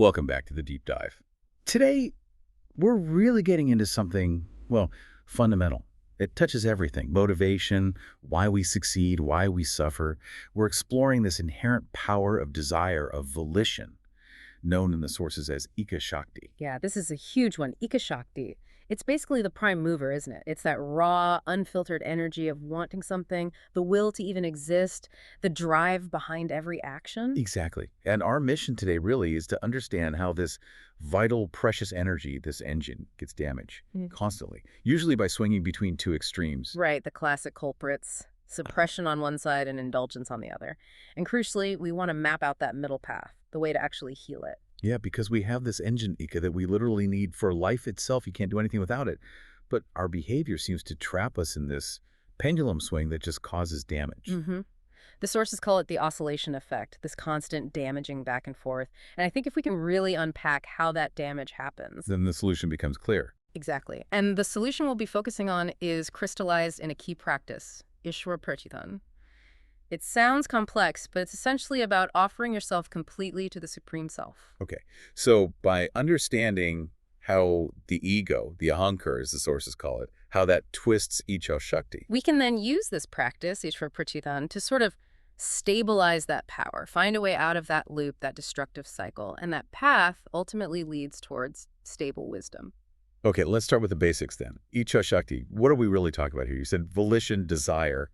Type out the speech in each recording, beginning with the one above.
Welcome back to the deep dive. Today, we're really getting into something, well, fundamental. It touches everything: motivation, why we succeed, why we suffer. We're exploring this inherent power of desire, of volition, known in the sources as Iccha Shakti. Yeah, this is a huge one. Iccha Shakti. It's basically the prime mover, isn't it? It's that raw, unfiltered energy of wanting something, the will to even exist, the drive behind every action. Exactly. And our mission today really is to understand how this vital, precious energy, this engine, gets damaged Mm. constantly, usually by swinging between two extremes. Right, the classic culprits. Suppression on one side and indulgence on the other. And crucially, we want to map out that middle path, the way to actually heal it. Yeah, because we have this engine, Ika, that we literally need for life itself. You can't do anything without it. But our behavior seems to trap us in this pendulum swing that just causes damage. hmm The sources call it the oscillation effect, this constant damaging back and forth. And I think if we can really unpack how that damage happens. Then the solution becomes clear. Exactly. And the solution we'll be focusing on is crystallized in a key practice, Ishwar Prachithan. It sounds complex, but it's essentially about offering yourself completely to the Supreme Self. Okay, so by understanding how the ego, the ahankar as the sources call it, how that twists Iccha Shakti. We can then use this practice, Ishwar Prachithan, to sort of stabilize that power, find a way out of that loop, that destructive cycle, and that path ultimately leads towards stable wisdom. Okay, let's start with the basics then. Iccha Shakti, what are we really talking about here? You said volition, desire.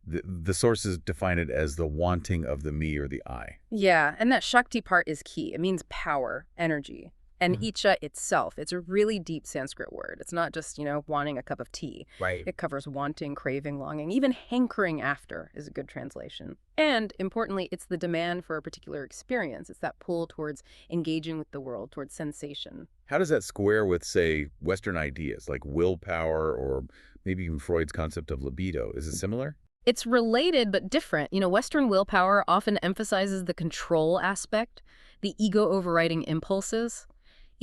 The sources define it as the wanting of the me or the I. Yeah, and that Shakti part is key. It means power, energy. And Iccha itself, it's a really deep Sanskrit word. It's not just, wanting a cup of tea. Right. It covers wanting, craving, longing, even hankering after is a good translation. And importantly, it's the demand for a particular experience. It's that pull towards engaging with the world, towards sensation. How does that square with, say, Western ideas like willpower or maybe even Freud's concept of libido? Is it similar? It's related but different. Western willpower often emphasizes the control aspect, the ego overriding impulses.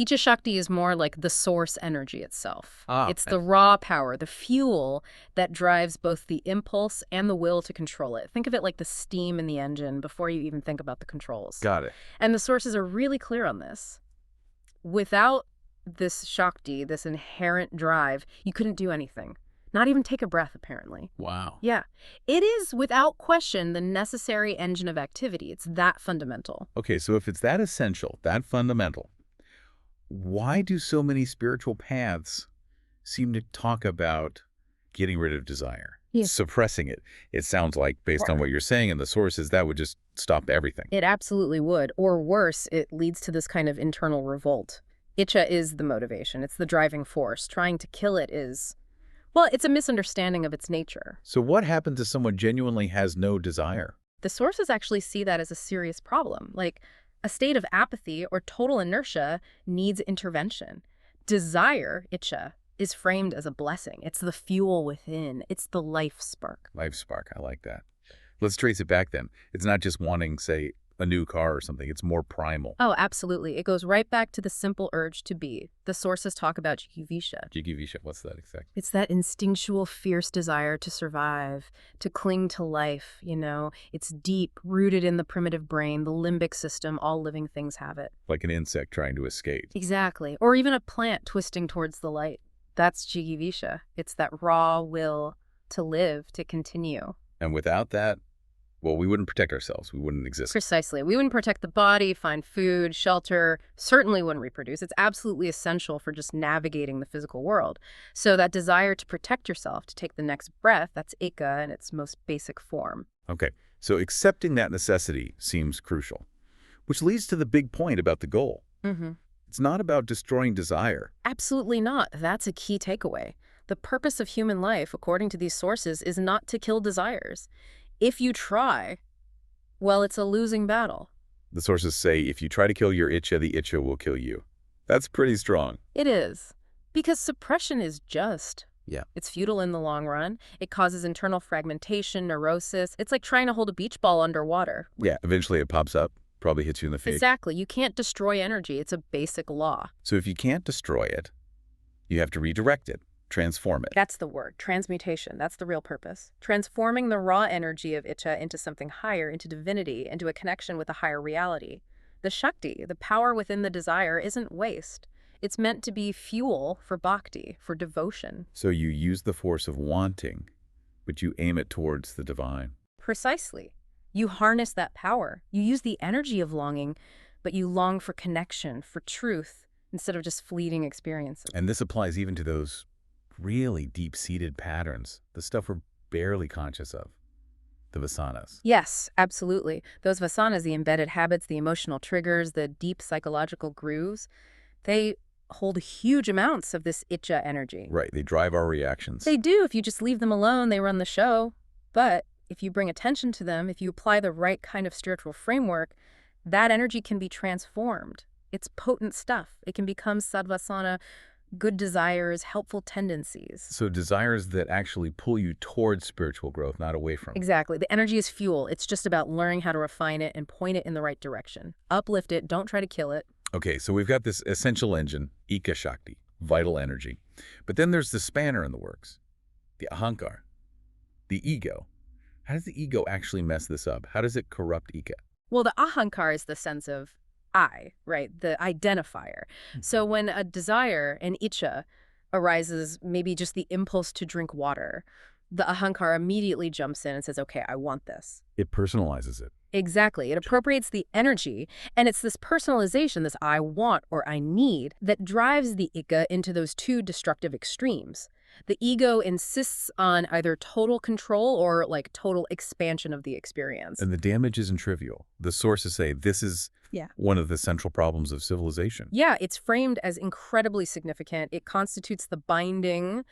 Iccha Shakti is more like the source energy itself. It's the raw power, the fuel that drives both the impulse and the will to control it. Think of it like the steam in the engine before you even think about the controls. Got it. And the sources are really clear on this. Without this Shakti, this inherent drive, you couldn't do anything. Not even take a breath, apparently. Wow. Yeah. It is, without question, the necessary engine of activity. It's that fundamental. Okay, so if it's that essential, that fundamental, why do so many spiritual paths seem to talk about getting rid of desire, suppressing it? It sounds like, based on what you're saying in the sources, that would just stop everything. It absolutely would. Or worse, it leads to this kind of internal revolt. Iccha is the motivation. It's the driving force. Trying to kill it is, well, it's a misunderstanding of its nature. So what happens if someone genuinely has no desire? The sources actually see that as a serious problem. Like, a state of apathy or total inertia needs intervention. Desire, Iccha, is framed as a blessing. It's the fuel within. It's the life spark. Life spark, I like that. Let's trace it back then. It's not just wanting, say, a new car or something. It's more primal. Oh, absolutely. It goes right back to the simple urge to be. The sources talk about jigivisha. Jigivisha, what's that exactly? It's that instinctual, fierce desire to survive, to cling to life, It's deep, rooted in the primitive brain, the limbic system. All living things have it. Like an insect trying to escape. Exactly. Or even a plant twisting towards the light. That's jigivisha. It's that raw will to live, to continue. And without that, well, we wouldn't protect ourselves. We wouldn't exist. Precisely. We wouldn't protect the body, find food, shelter, certainly wouldn't reproduce. It's absolutely essential for just navigating the physical world. So that desire to protect yourself, to take the next breath, that's Iccha in its most basic form. Okay, so accepting that necessity seems crucial, which leads to the big point about the goal. It's not about destroying desire. Absolutely not. That's a key takeaway. The purpose of human life, according to these sources, is not to kill desires. If you try, well, it's a losing battle. The sources say if you try to kill your Iccha, the Iccha will kill you. That's pretty strong. It is. Because suppression is just. Yeah. It's futile in the long run. It causes internal fragmentation, neurosis. It's like trying to hold a beach ball underwater. Yeah, eventually it pops up, probably hits you in the face. Exactly. You can't destroy energy. It's a basic law. So if you can't destroy it, you have to redirect it. Transform it. That's the word, transmutation. That's the real purpose. Transforming the raw energy of Iccha into something higher, into divinity, into a connection with a higher reality. The Shakti, the power within the desire, isn't waste. It's meant to be fuel for bhakti, for devotion. So you use the force of wanting, but you aim it towards the divine. Precisely. You harness that power. You use the energy of longing, but you long for connection, for truth, instead of just fleeting experiences. And this applies even to those really deep-seated patterns, the stuff we're barely conscious of, the vasanas. Yes, absolutely. Those vasanas, the embedded habits, the emotional triggers, the deep psychological grooves, they hold huge amounts of this Iccha energy. Right, they drive our reactions. They do. If you just leave them alone, they run the show. But if you bring attention to them, if you apply the right kind of spiritual framework, that energy can be transformed. It's potent stuff. It can become sadvasana, good desires, helpful tendencies. So desires that actually pull you towards spiritual growth, not away from it. Exactly. The energy is fuel. It's just about learning how to refine it and point it in the right direction. Uplift it. Don't try to kill it. Okay, so we've got this essential engine, Iccha Shakti, vital energy. But then there's the spanner in the works, the ahankar, the ego. How does the ego actually mess this up? How does it corrupt Iccha? Well, the ahankar is the sense of I, right? The identifier. So when a desire, an Iccha, arises, maybe just the impulse to drink water, the ahankar immediately jumps in and says, okay, I want this. It personalizes it. Exactly. It appropriates the energy, and it's this personalization, this I want or I need, that drives the Iccha into those two destructive extremes. The ego insists on either total control or like total expansion of the experience. And the damage isn't trivial. The sources say this is one of the central problems of civilization. Yeah, it's framed as incredibly significant. It constitutes the bandhan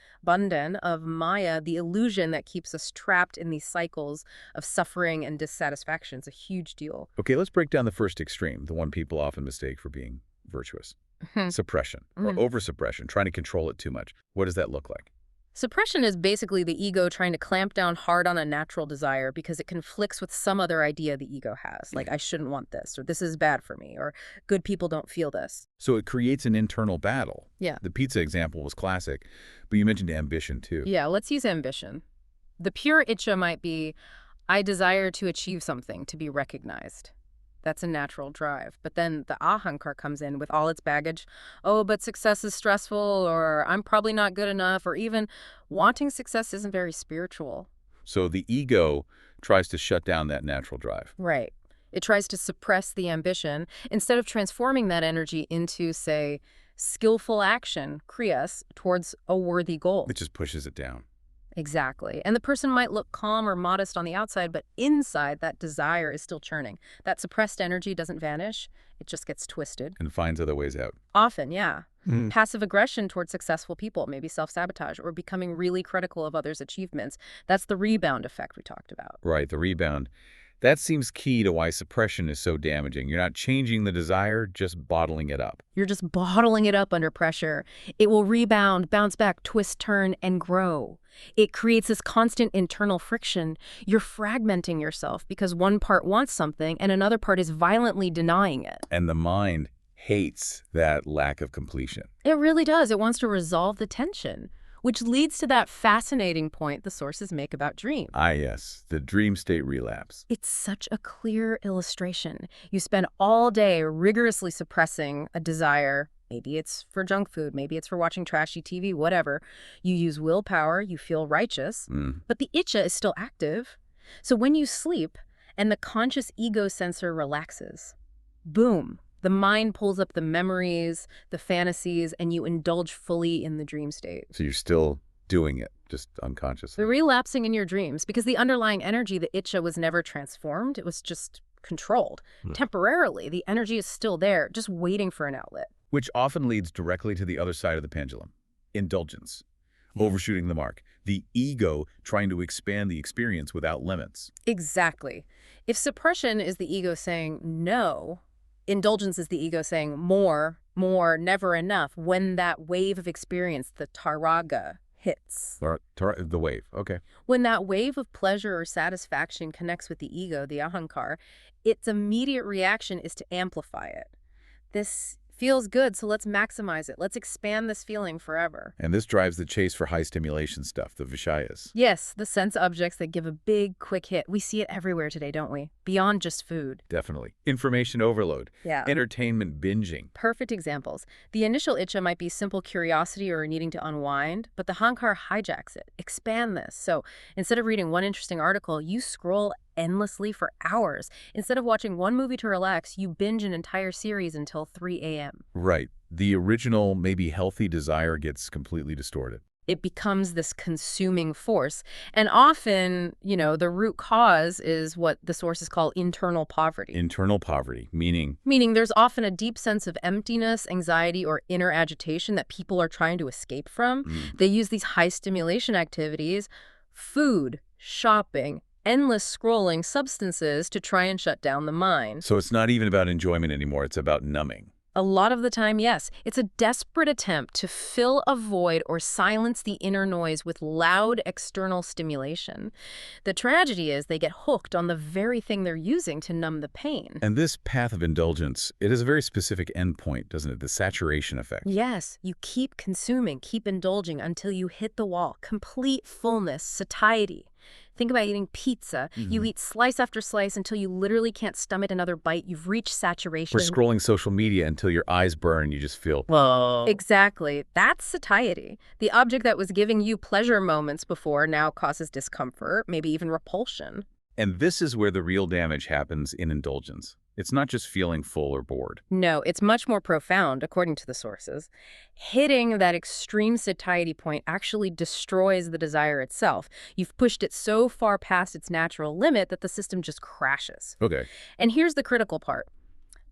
of Maya, the illusion that keeps us trapped in these cycles of suffering and dissatisfaction. It's a huge deal. Okay, let's break down the first extreme, the one people often mistake for being virtuous. Suppression or over-suppression, trying to control it too much. What does that look like? Suppression is basically the ego trying to clamp down hard on a natural desire because it conflicts with some other idea the ego has, like I shouldn't want this, or this is bad for me, or good people don't feel this. So it creates an internal battle. Yeah. The pizza example was classic, but you mentioned ambition too. Yeah, let's use ambition. The pure Iccha might be, I desire to achieve something, to be recognized. That's a natural drive. But then the ahankar comes in with all its baggage. Oh, but success is stressful, or I'm probably not good enough, or even wanting success isn't very spiritual. So the ego tries to shut down that natural drive. Right. It tries to suppress the ambition instead of transforming that energy into, say, skillful action, kriyas, towards a worthy goal. It just pushes it down. Exactly. And the person might look calm or modest on the outside, but inside that desire is still churning. That suppressed energy doesn't vanish. It just gets twisted. And finds other ways out. Often, yeah. Passive aggression towards successful people, maybe self-sabotage, or becoming really critical of others' achievements. That's the rebound effect we talked about. Right, the rebound. That seems key to why suppression is so damaging. You're not changing the desire, just bottling it up. You're just bottling it up under pressure. It will rebound, bounce back, twist, turn, and grow. It creates this constant internal friction. You're fragmenting yourself because one part wants something and another part is violently denying it. And the mind hates that lack of completion. It really does. It wants to resolve the tension, which leads to that fascinating point the sources make about dreams. Ah, yes, the dream state relapse. It's such a clear illustration. You spend all day rigorously suppressing a desire. Maybe it's for junk food, maybe it's for watching trashy TV, whatever. You use willpower, you feel righteous, but the Iccha is still active. So when you sleep and the conscious ego sensor relaxes, boom, the mind pulls up the memories, the fantasies, and you indulge fully in the dream state. So you're still doing it, just unconsciously. The relapsing in your dreams, because the underlying energy, the Iccha, was never transformed. It was just controlled. Temporarily, the energy is still there, just waiting for an outlet. Which often leads directly to the other side of the pendulum. Indulgence. Overshooting the mark. The ego trying to expand the experience without limits. Exactly. If suppression is the ego saying no, indulgence is the ego saying more, never enough, when that wave of experience, the taraga, hits. The wave, okay. When that wave of pleasure or satisfaction connects with the ego, the ahankar, its immediate reaction is to amplify it. This feels good, so let's maximize it. Let's expand this feeling forever. And this drives the chase for high stimulation stuff, the vishayas. Yes, the sense objects that give a big, quick hit. We see it everywhere today, don't we? beyond just food. Definitely. Information overload. Yeah. Entertainment binging. Perfect examples. The initial Iccha might be simple curiosity or needing to unwind, but the Hankar hijacks it. Expand this. So instead of reading one interesting article, you scroll endlessly for hours. Instead of watching one movie to relax, you binge an entire series until 3 a.m. Right. The original, maybe healthy desire gets completely distorted. It becomes this consuming force. And often, the root cause is what the sources call internal poverty. Internal poverty, meaning? Meaning there's often a deep sense of emptiness, anxiety, or inner agitation that people are trying to escape from. They use these high stimulation activities, food, shopping, endless scrolling, substances to try and shut down the mind. So it's not even about enjoyment anymore, it's about numbing. A lot of the time, yes. It's a desperate attempt to fill a void or silence the inner noise with loud external stimulation. The tragedy is they get hooked on the very thing they're using to numb the pain. And this path of indulgence, it has a very specific endpoint, doesn't it? The saturation effect. Yes, you keep consuming, keep indulging until you hit the wall. Complete fullness, satiety. Think about eating pizza. You eat slice after slice until you literally can't stomach another bite. You've reached saturation. Or scrolling social media until your eyes burn and you just feel, whoa. Exactly. That's satiety. The object that was giving you pleasure moments before now causes discomfort, maybe even repulsion. And this is where the real damage happens in indulgence. It's not just feeling full or bored. No, it's much more profound, according to the sources. Hitting that extreme satiety point actually destroys the desire itself. You've pushed it so far past its natural limit that the system just crashes. Okay. And here's the critical part.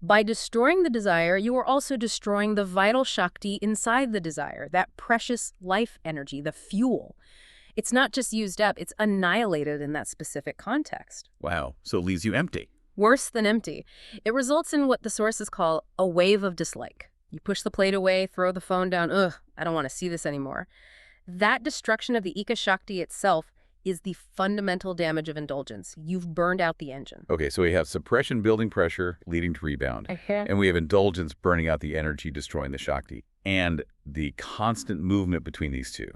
By destroying the desire, you are also destroying the vital Shakti inside the desire, that precious life energy, the fuel. It's not just used up, it's annihilated in that specific context. Wow. So it leaves you empty. Worse than empty. It results in what the sources call a wave of dislike. You push the plate away, throw the phone down, ugh, I don't want to see this anymore. That destruction of the Iccha Shakti itself is the fundamental damage of indulgence. You've burned out the engine. Okay, so we have suppression building pressure, leading to rebound. And we have indulgence burning out the energy, destroying the Shakti. And the constant movement between these two.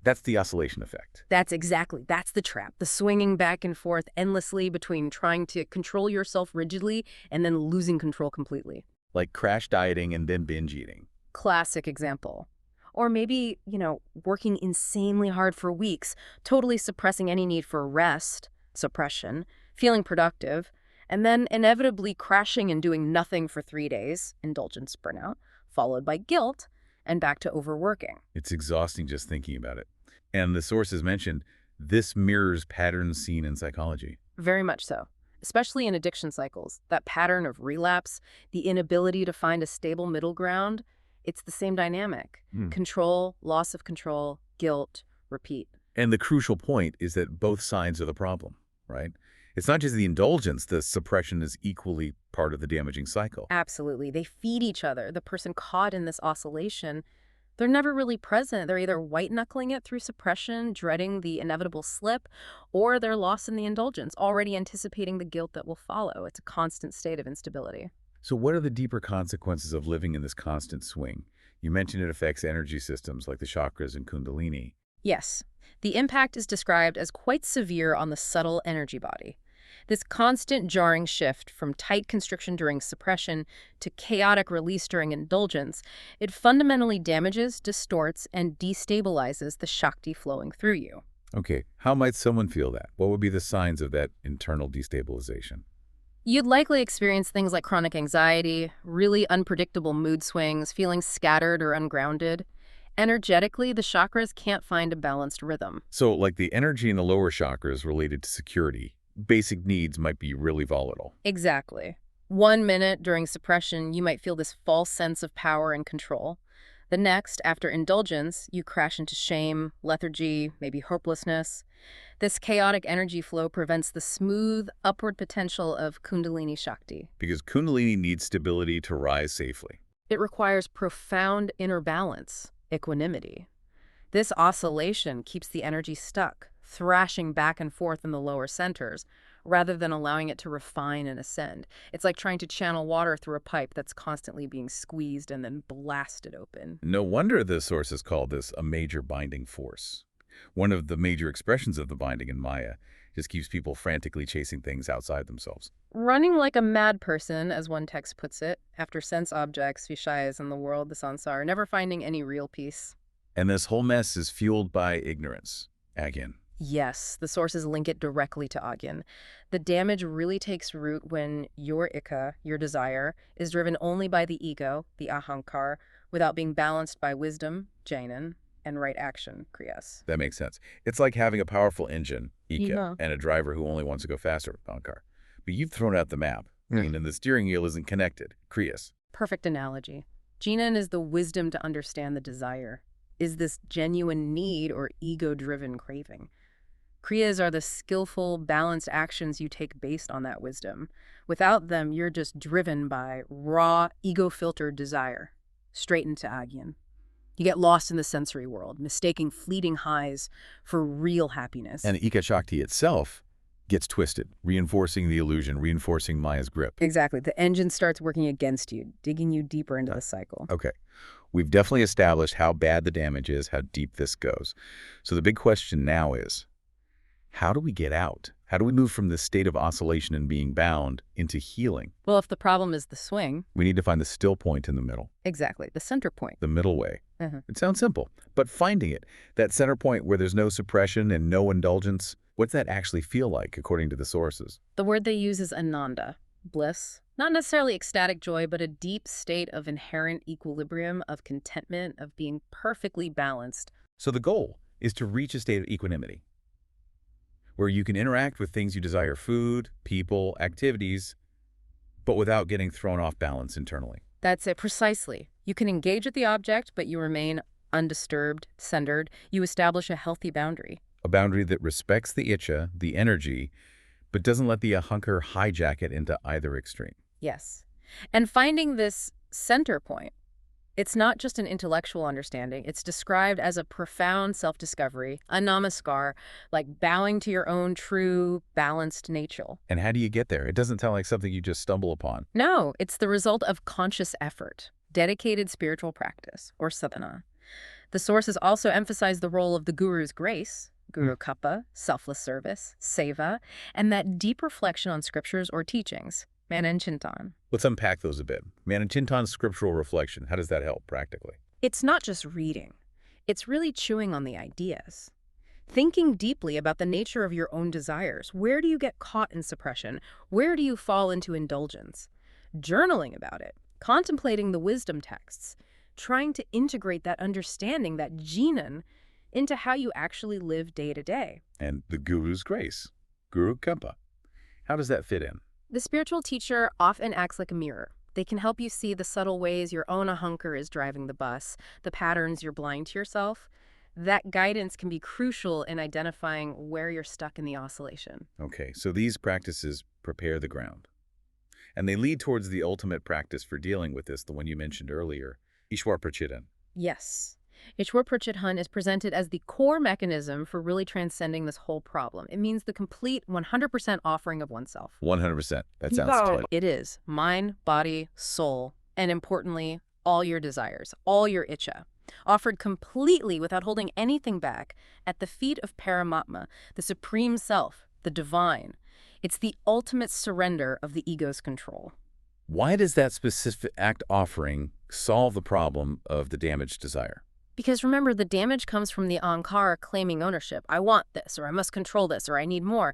That's the oscillation effect. That's the trap. The swinging back and forth endlessly between trying to control yourself rigidly and then losing control completely. Like crash dieting and then binge eating. Classic example. Or maybe, working insanely hard for weeks, totally suppressing any need for rest, suppression, feeling productive, and then inevitably crashing and doing nothing for 3 days, indulgence burnout, followed by guilt, and back to overworking. It's exhausting just thinking about it. And the sources mentioned this mirrors patterns seen in psychology. Very much so, especially in addiction cycles. That pattern of relapse, the inability to find a stable middle ground, it's the same dynamic. Control, loss of control, guilt, repeat. And the crucial point is that both sides are the problem, right? It's not just the indulgence, the suppression is equally part of the damaging cycle. Absolutely. They feed each other. The person caught in this oscillation, they're never really present. They're either white-knuckling it through suppression, dreading the inevitable slip, or they're lost in the indulgence, already anticipating the guilt that will follow. It's a constant state of instability. So what are the deeper consequences of living in this constant swing? You mentioned it affects energy systems like the chakras and kundalini. Yes. The impact is described as quite severe on the subtle energy body. This constant jarring shift from tight constriction during suppression to chaotic release during indulgence, it fundamentally damages, distorts, and destabilizes the Shakti flowing through you. Okay, how might someone feel that? What would be the signs of that internal destabilization? You'd likely experience things like chronic anxiety, really unpredictable mood swings, feeling scattered or ungrounded. Energetically, the chakras can't find a balanced rhythm. So like the energy in the lower chakras related to security, basic needs might be really volatile. Exactly. 1 minute during suppression, you might feel this false sense of power and control. The next, after indulgence, you crash into shame, lethargy, maybe hopelessness. This chaotic energy flow prevents the smooth, upward potential of Kundalini Shakti. Because Kundalini needs stability to rise safely. It requires profound inner balance, equanimity. This oscillation keeps the energy stuck, thrashing back and forth in the lower centers, rather than allowing it to refine and ascend. It's like trying to channel water through a pipe that's constantly being squeezed and then blasted open. No wonder the sources call this a major binding force. One of the major expressions of the binding in Maya Just keeps people frantically chasing things outside themselves. Running like a mad person, as one text puts it, after sense objects, vishayas in the world, the sansar, never finding any real peace. And this whole mess is fueled by ignorance. Again. Yes, the sources link it directly to Agyan. The damage really takes root when your Iccha, your desire, is driven only by the ego, the ahankar, without being balanced by wisdom, jainan, and right action, kriyas. That makes sense. It's like having a powerful engine, Iccha, Yeah. and a driver who only wants to go faster, ahankar. But you've thrown out the map, and the steering wheel isn't connected, kriyas. Perfect analogy. Jainan is the wisdom to understand the desire. Is this genuine need or ego-driven craving? Kriyas are the skillful, balanced actions you take based on that wisdom. Without them, you're just driven by raw, ego-filtered desire, straight into Agyan. You get lost in the sensory world, mistaking fleeting highs for real happiness. And Iccha Shakti itself gets twisted, reinforcing the illusion, reinforcing Maya's grip. Exactly. The engine starts working against you, digging you deeper into the cycle. Okay. We've definitely established how bad the damage is, how deep this goes. So the big question now is, how do we get out? How do we move from this state of oscillation and being bound into healing? Well, if the problem is the swing... We need to find the still point in the middle. Exactly, the center point. The middle way. It sounds simple, but finding it, that center point where there's no suppression and no indulgence, what's that actually feel like according to the sources? The word they use is ananda, bliss. Not necessarily ecstatic joy, but a deep state of inherent equilibrium, of contentment, of being perfectly balanced. So the goal is to reach a state of equanimity, where you can interact with things you desire, food, people, activities, but without getting thrown off balance internally. That's it, precisely. You can engage with the object, but you remain undisturbed, centered. You establish a healthy boundary. A boundary that respects the Iccha, the energy, but doesn't let the ahankar hijack it into either extreme. Yes. And finding this center point, it's not just an intellectual understanding. It's described as a profound self-discovery, a namaskar, like bowing to your own true, balanced nature. And how do you get there? It doesn't sound like something you just stumble upon. No, it's the result of conscious effort, dedicated spiritual practice, or sadhana. The sources also emphasize the role of the guru's grace, guru kappa, selfless service, seva, and that deep reflection on scriptures or teachings, Manan Chintan. Let's unpack those a bit. Chintan's scriptural reflection, how does that help practically? It's not just reading. It's really chewing on the ideas. Thinking deeply about the nature of your own desires. Where do you get caught in suppression? Where do you fall into indulgence? Journaling about it. Contemplating the wisdom texts. Trying to integrate that understanding, that jainan, into how you actually live day to day. And the guru's grace, guru kappa. How does that fit in? The spiritual teacher often acts like a mirror. They can help you see the subtle ways your own ahankar is driving the bus, the patterns you're blind to yourself. That guidance can be crucial in identifying where you're stuck in the oscillation. Okay, so these practices prepare the ground. And they lead towards the ultimate practice for dealing with this, the one you mentioned earlier, Ishwar Prachidan. Yes. Ishwar Prachithan is presented as the core mechanism for really transcending this whole problem. It means the complete 100% offering of oneself. 100%. That sounds tight. It is mind, body, soul, and importantly, all your desires, all your Iccha, offered completely without holding anything back at the feet of Paramatma, the supreme self, the divine. It's the ultimate surrender of the ego's control. Why does that specific act offering solve the problem of the damaged desire? Because remember, the damage comes from the ahankar claiming ownership. I want this, or I must control this, or I need more.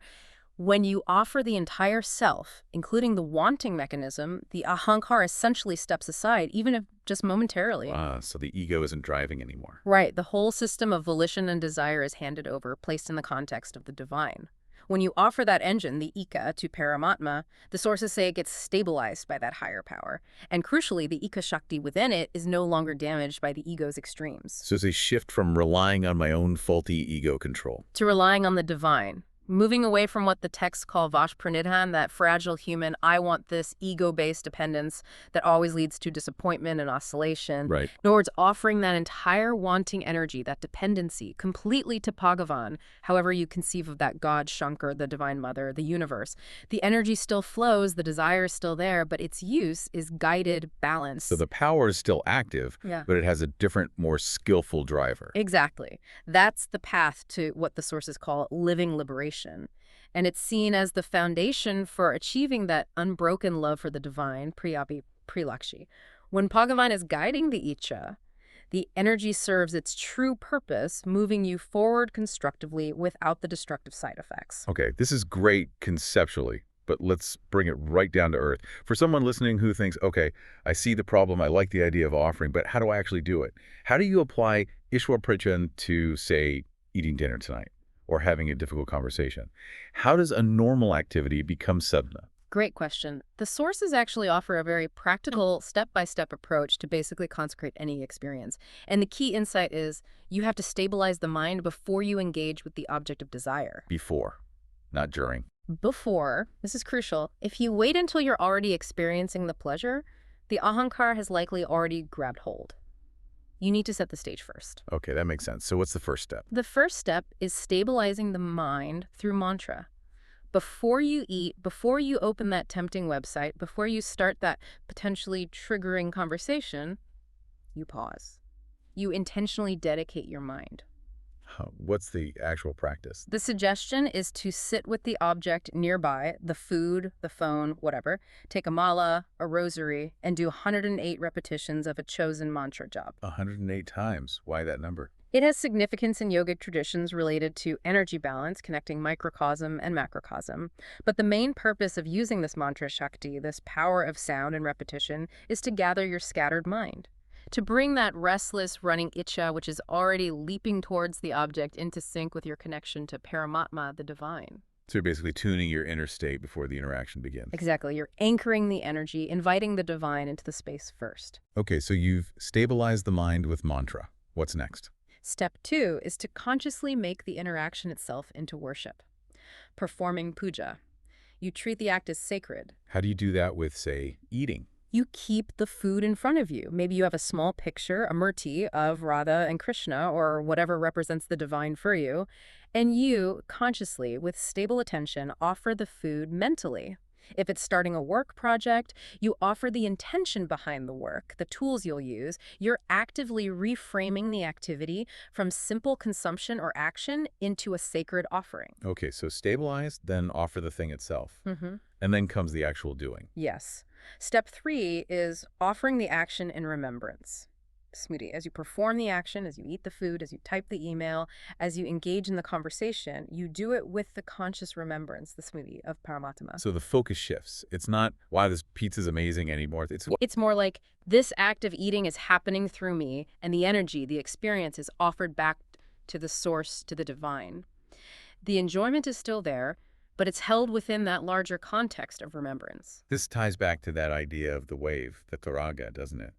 When you offer the entire self, including the wanting mechanism, the ahankar essentially steps aside, even if just momentarily. So the ego isn't driving anymore. Right. The whole system of volition and desire is handed over, placed in the context of the divine. When you offer that engine, the Iccha, to Paramatma, the sources say it gets stabilized by that higher power. And crucially, the Iccha Shakti within it is no longer damaged by the ego's extremes. So it's a shift from relying on my own faulty ego control to relying on the divine. Moving away from what the texts call Vashpranidhan, that fragile human, I want this ego-based dependence that always leads to disappointment and oscillation. Right. In other words, offering that entire wanting energy, that dependency, completely to Bhagavan, however you conceive of that God, Shankar, the Divine Mother, the universe. The energy still flows, the desire is still there, but its use is guided, balanced. So the power is still active, but it has a different, more skillful driver. Exactly. That's the path to what the sources call living liberation. And it's seen as the foundation for achieving that unbroken love for the divine, Priyapi Prilakshi. When Bhagavan is guiding the Iccha, the energy serves its true purpose, moving you forward constructively without the destructive side effects. Okay, this is great conceptually, but let's bring it right down to earth. For someone listening who thinks, okay, I see the problem, I like the idea of offering, but how do I actually do it? How do you apply Ishwar Prachan to, say, eating dinner tonight or having a difficult conversation? How does a normal activity become sadhana? Great question. The sources actually offer a very practical, step-by-step approach to basically consecrate any experience. And the key insight is you have to stabilize the mind before you engage with the object of desire. Before, not during. Before, this is crucial, if you wait until you're already experiencing the pleasure, the ahankar has likely already grabbed hold. You need to set the stage first. Okay, that makes sense. So what's the first step? The first step is stabilizing the mind through mantra. Before you eat, before you open that tempting website, before you start that potentially triggering conversation, you pause. You intentionally dedicate your mind. What's the actual practice? The suggestion is to sit with the object nearby, the food, the phone, whatever. Take a mala, a rosary, and do 108 repetitions of a chosen mantra jap. 108 times. Why that number? It has significance in yogic traditions related to energy balance, connecting microcosm and macrocosm. But the main purpose of using this mantra Shakti, this power of sound and repetition, is to gather your scattered mind. To bring that restless, running Iccha, which is already leaping towards the object, into sync with your connection to Paramatma, the divine. So you're basically tuning your inner state before the interaction begins. Exactly. You're anchoring the energy, inviting the divine into the space first. Okay, so you've stabilized the mind with mantra. What's next? Step 2 is to consciously make the interaction itself into worship. Performing puja. You treat the act as sacred. How do you do that with, say, eating? You keep the food in front of you. Maybe you have a small picture, a murti of Radha and Krishna, or whatever represents the divine for you, and you, consciously, with stable attention, offer the food mentally. If it's starting a work project, you offer the intention behind the work, the tools you'll use. You're actively reframing the activity from simple consumption or action into a sacred offering. Okay, so stabilize, then offer the thing itself. And then comes the actual doing. Yes. Step 3 is offering the action in remembrance. Smoothie. As you perform the action, as you eat the food, as you type the email, as you engage in the conversation, you do it with the conscious remembrance, the smoothie, of Paramatma. So the focus shifts. It's not, wow, this pizza's amazing anymore. It's more like, this act of eating is happening through me, and the energy, the experience is offered back to the source, to the divine. The enjoyment is still there, but it's held within that larger context of remembrance. This ties back to that idea of the wave, the taraga, doesn't it?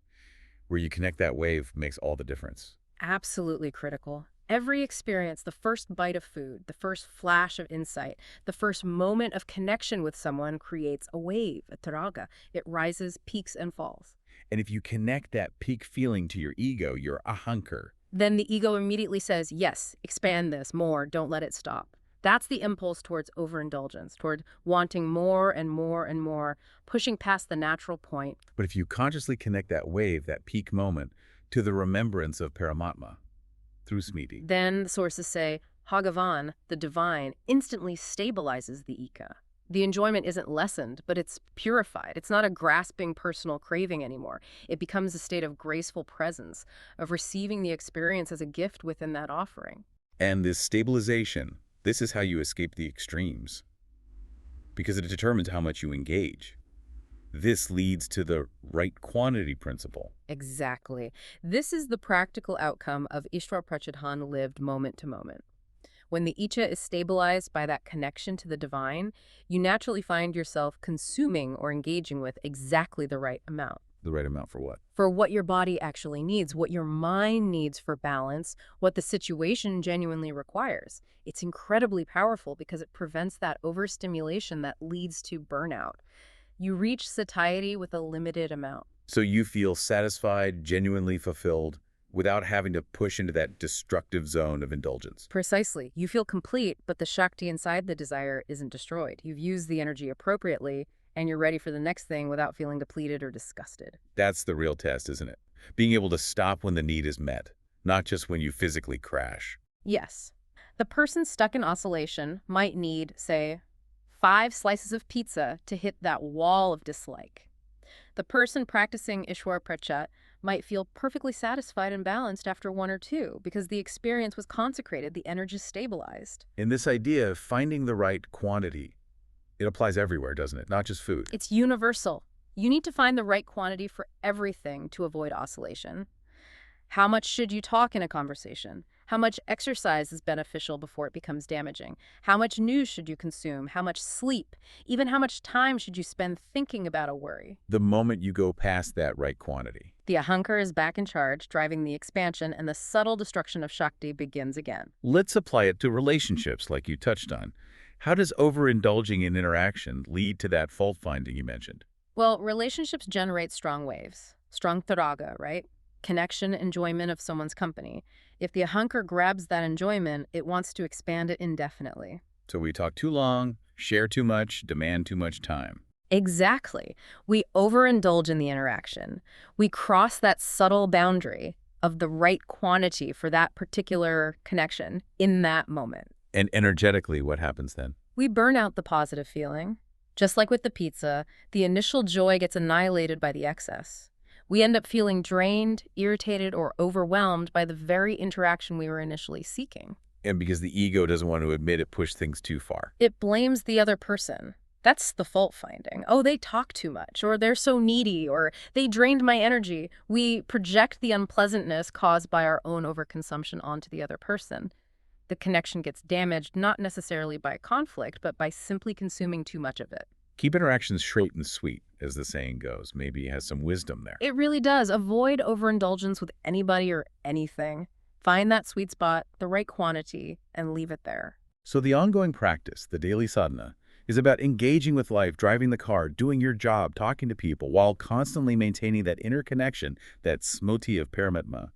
Where you connect that wave makes all the difference. Absolutely critical. Every experience, the first bite of food, the first flash of insight, the first moment of connection with someone creates a wave, a taraga. It rises, peaks, and falls. And if you connect that peak feeling to your ego, your ahankar, then the ego immediately says, yes, expand this, more, don't let it stop. That's the impulse towards overindulgence, toward wanting more and more and more, pushing past the natural point. But if you consciously connect that wave, that peak moment, to the remembrance of Paramatma through Smriti, then the sources say, Bhagavan, the divine, instantly stabilizes the Iccha. The enjoyment isn't lessened, but it's purified. It's not a grasping personal craving anymore. It becomes a state of graceful presence, of receiving the experience as a gift within that offering. And this stabilization, this is how you escape the extremes, because it determines how much you engage. This leads to the right quantity principle. Exactly. This is the practical outcome of Ishwar Prachadhan lived moment to moment. When the Iccha is stabilized by that connection to the divine, you naturally find yourself consuming or engaging with exactly the right amount. The right amount for what? For what your body actually needs, what your mind needs for balance, what the situation genuinely requires. It's incredibly powerful because it prevents that overstimulation that leads to burnout. You reach satiety with a limited amount. So you feel satisfied, genuinely fulfilled, without having to push into that destructive zone of indulgence. Precisely. You feel complete, but the Shakti inside the desire isn't destroyed. You've used the energy appropriately, and you're ready for the next thing without feeling depleted or disgusted. That's the real test, isn't it? Being able to stop when the need is met, not just when you physically crash. Yes. The person stuck in oscillation might need, say, 5 slices of pizza to hit that wall of dislike. The person practicing Ishwar Prachat might feel perfectly satisfied and balanced after 1 or 2 because the experience was consecrated, the energy stabilized. In this idea of finding the right quantity, it applies everywhere, doesn't it? Not just food. It's universal. You need to find the right quantity for everything to avoid oscillation. How much should you talk in a conversation? How much exercise is beneficial before it becomes damaging? How much news should you consume? How much sleep? Even how much time should you spend thinking about a worry? The moment you go past that right quantity. The ahankar is back in charge, driving the expansion, and the subtle destruction of Shakti begins again. Let's apply it to relationships like you touched on. How does overindulging in interaction lead to that fault finding you mentioned? Well, relationships generate strong waves. Strong taraga, right? Connection, enjoyment of someone's company. If the ahankar grabs that enjoyment, it wants to expand it indefinitely. So we talk too long, share too much, demand too much time. Exactly. We overindulge in the interaction. We cross that subtle boundary of the right quantity for that particular connection in that moment. And energetically, what happens then? We burn out the positive feeling. Just like with the pizza, the initial joy gets annihilated by the excess. We end up feeling drained, irritated, or overwhelmed by the very interaction we were initially seeking. And because the ego doesn't want to admit it pushed things too far. It blames the other person. That's the fault finding. Oh, they talk too much, or they're so needy, or they drained my energy. We project the unpleasantness caused by our own overconsumption onto the other person. The connection gets damaged not necessarily by conflict, but by simply consuming too much of it. Keep interactions straight and sweet, as the saying goes. Maybe it has some wisdom there. It really does. Avoid overindulgence with anybody or anything. Find that sweet spot, the right quantity, and leave it there. So the ongoing practice, the daily sadhana, is about engaging with life, driving the car, doing your job, talking to people, while constantly maintaining that inner connection, that smoti of paramatma,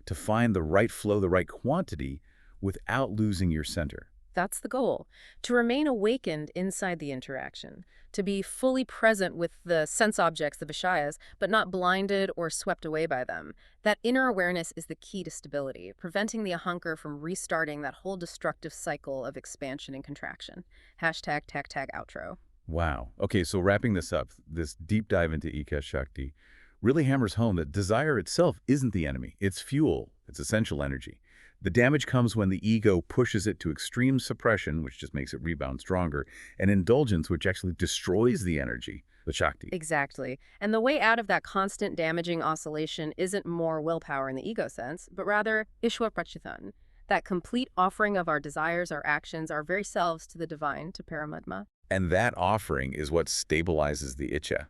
to find the right flow, the right quantity, without losing your center. That's the goal, to remain awakened inside the interaction, to be fully present with the sense objects, the vishayas, but not blinded or swept away by them. That inner awareness is the key to stability, preventing the ahankar from restarting that whole destructive cycle of expansion and contraction. Hashtag tag tag outro. Wow. Okay, so wrapping this up, this deep dive into Iccha Shakti really hammers home that desire itself isn't the enemy. It's fuel. It's essential energy. The damage comes when the ego pushes it to extreme suppression, which just makes it rebound stronger, and indulgence, which actually destroys the energy, the Shakti. Exactly. And the way out of that constant damaging oscillation isn't more willpower in the ego sense, but rather Ishwar Prachitan, that complete offering of our desires, our actions, our very selves to the divine, to Paramatma. And that offering is what stabilizes the Iccha.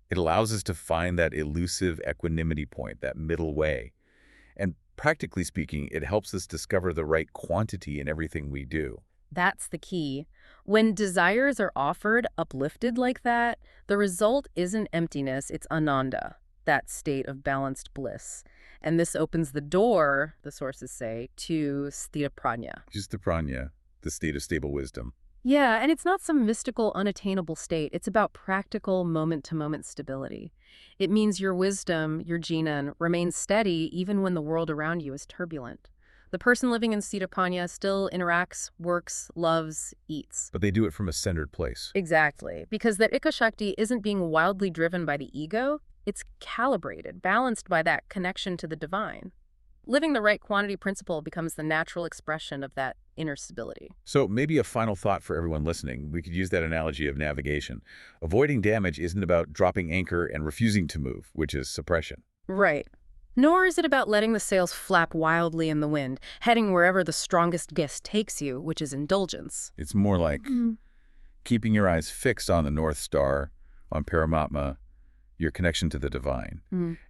It allows us to find that elusive equanimity point, that middle way. And practically speaking, it helps us discover the right quantity in everything we do. That's the key. When desires are offered, uplifted like that, the result isn't emptiness, it's ananda, that state of balanced bliss. And this opens the door, the sources say, to sthita prajna. Just the prajna, the state of stable wisdom. Yeah, and it's not some mystical, unattainable state. It's about practical, moment-to-moment stability. It means your wisdom, your jnan, remains steady even when the world around you is turbulent. The person living in sthita prajna still interacts, works, loves, eats. But they do it from a centered place. Exactly, because that Iccha Shakti isn't being wildly driven by the ego. It's calibrated, balanced by that connection to the divine. Living the right quantity principle becomes the natural expression of that inner stability. So maybe a final thought for everyone listening. We could use that analogy of navigation. Avoiding damage isn't about dropping anchor and refusing to move, which is suppression. Right. Nor is it about letting the sails flap wildly in the wind, heading wherever the strongest gust takes you, which is indulgence. It's more like keeping your eyes fixed on the North Star, on Paramatma, your connection to the divine,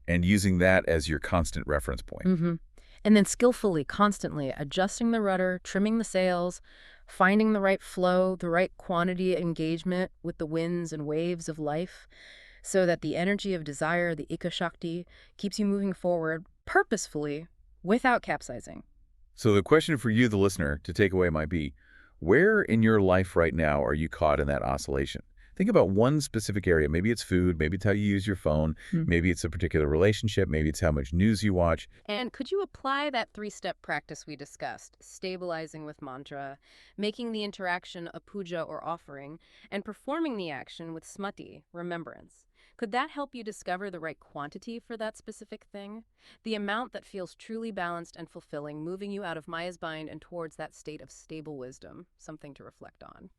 and using that as your constant reference point. And then skillfully, constantly adjusting the rudder, trimming the sails, finding the right flow, the right quantity engagement with the winds and waves of life, so that the energy of desire, the Iccha Shakti, keeps you moving forward purposefully without capsizing. So the question for you, the listener, to take away might be, where in your life right now are you caught in that oscillation? Think about one specific area. Maybe it's food, maybe it's how you use your phone, Hmm. maybe it's a particular relationship, maybe it's how much news you watch. And could you apply that three-step practice we discussed, stabilizing with mantra, making the interaction a puja or offering, and performing the action with smati, remembrance? Could that help you discover the right quantity for that specific thing? The amount that feels truly balanced and fulfilling, moving you out of Maya's bind and towards that state of stable wisdom, something to reflect on.